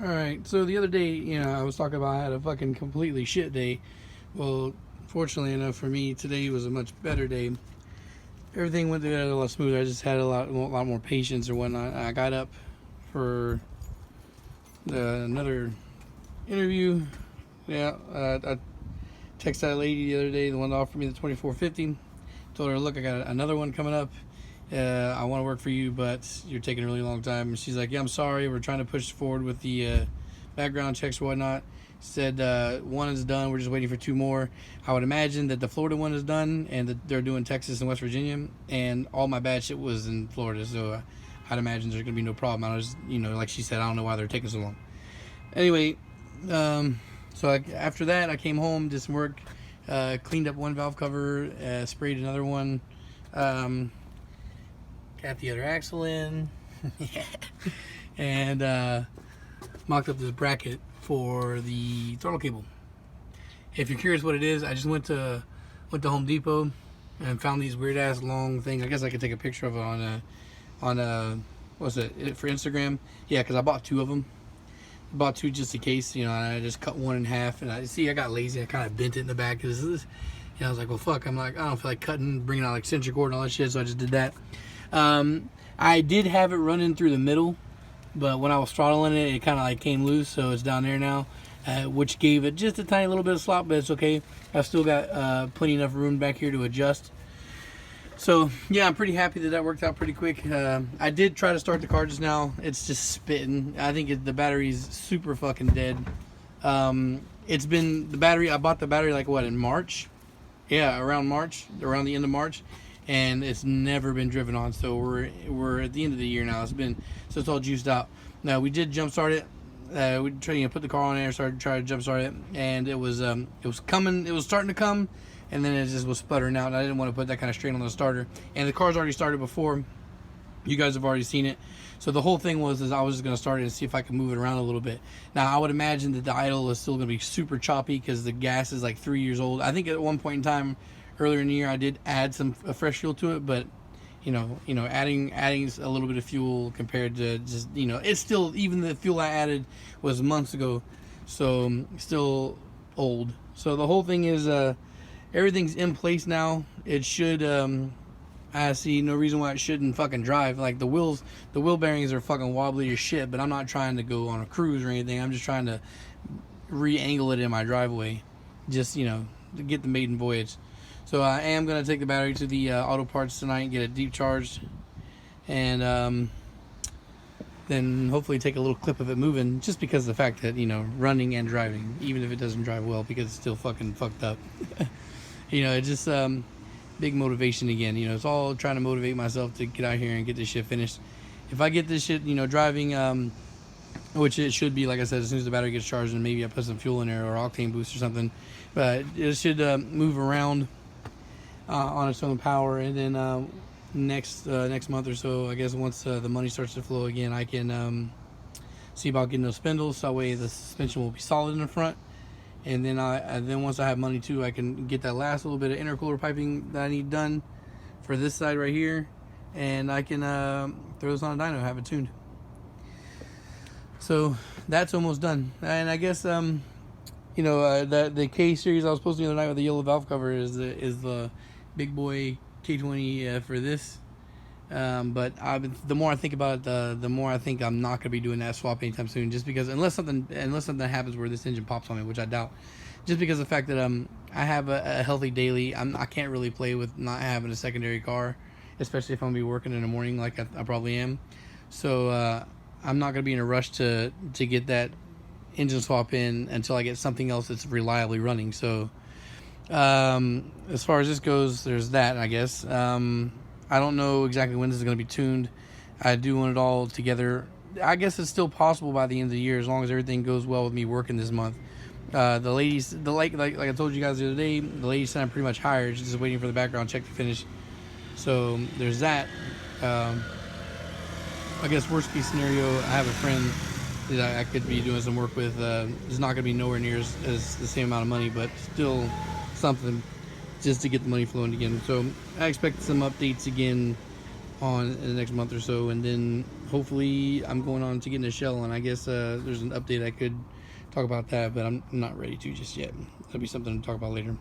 Alright, so the other day, I was talking about I had a fucking completely shit day. Well, fortunately enough for me, today was a much better day. Everything went together a lot smoother. I just had a lot more patience or whatnot. I got up for another interview. Yeah, I texted that lady the other day, the one that offered me the 2450. Told her, look, I got another one coming up. I want to work for you, but you're taking a really long time. And she's like, yeah, I'm sorry. We're trying to push forward with the background checks or whatnot. Said one is done. We're just waiting for two more. I would imagine that the Florida one is done and that they're doing Texas and West Virginia. And all my bad shit was in Florida. So I'd imagine there's going to be no problem. I was, like she said, I don't know why they're taking so long. Anyway, after that, I came home, did some work, cleaned up one valve cover, sprayed another one. Got the other axle in, and mocked up this bracket for the throttle cable. If you're curious what it is, I just went to Home Depot and found these weird ass long things. I guess I could take a picture of it on what's it for Instagram? Yeah, because I bought two of them. I bought two just in case, and I just cut one in half. And I got lazy. I kind of bent it in the back because I was like, well, fuck. I'm like, I don't feel like cutting, bringing out like extension cord and all that shit. So I just did that. I did have it running through the middle, but when I was throttling it, it kind of like came loose, so it's down there now, which gave it just a tiny little bit of slop, but it's okay. I've still got plenty enough room back here to adjust. So yeah, I'm pretty happy that worked out pretty quick. I did try to start the car just now. It's just spitting. I think the battery's super fucking dead. It's been the battery. I bought the battery like what, in March? Yeah, around the end of March. And it's never been driven on, so we're at the end of the year now. It's all juiced out. Now we did jump start it. We tried to put the car on air, trying to jump start it, and it was coming. It was starting to come, and then it just was sputtering out. And I didn't want to put that kind of strain on the starter. And the car's already started before. You guys have already seen it. So the whole thing is I was just going to start it and see if I could move it around a little bit. Now I would imagine that the idle is still going to be super choppy because the gas is like 3 years old. I think at one point in time, earlier in the year, I did add some fresh fuel to it, but adding a little bit of fuel compared to just it's still, even the fuel I added was months ago, so still old. So the whole thing is everything's in place now. It should I see no reason why it shouldn't fucking drive. Like the wheel bearings are fucking wobbly as shit, but I'm not trying to go on a cruise or anything. I'm just trying to re-angle it in my driveway, just to get the maiden voyage. So I am going to take the battery to the auto parts tonight and get it deep charged. And then hopefully take a little clip of it moving, just because of the fact that, running and driving, even if it doesn't drive well, because it's still fucking fucked up. It's just big motivation again. It's all trying to motivate myself to get out here and get this shit finished. If I get this shit, driving, which it should be, like I said, as soon as the battery gets charged, and maybe I put some fuel in there or octane boost or something. But it should move around on its own power, and then next month or so, I guess, once the money starts to flow again, I can see about getting those spindles, so that way the suspension will be solid in the front. And then once I have money too, I can get that last little bit of intercooler piping that I need done for this side right here, and I can throw this on a dyno, have it tuned. So that's almost done. And I guess the K series I was posting the other night with the yellow valve cover is the big boy K20 for this. But the more I think about it, the more I think I'm not going to be doing that swap anytime soon, just because unless something happens where this engine pops on me, which I doubt, just because of the fact that I have a healthy daily. I can't really play with not having a secondary car, especially if I'm going to be working in the morning like I probably am. So I'm not going to be in a rush to get that engine swap in until I get something else that's reliably running. So as far as this goes, there's that, I guess. I don't know exactly when this is going to be tuned. I do want it all together. I guess it's still possible by the end of the year, as long as everything goes well with me working this month. The ladies, like I told you guys the other day, the lady said I'm pretty much hired. She's just waiting for the background check to finish. So there's that. I guess worst case scenario, I have a friend that I could be doing some work with. It's not going to be nowhere near as the same amount of money, but still something just to get the money flowing again. So I expect some updates again in the next month or so, and then hopefully I'm going on to getting a shell, and I guess there's an update I could talk about that, but I'm not ready to just yet. That'll be something to talk about later.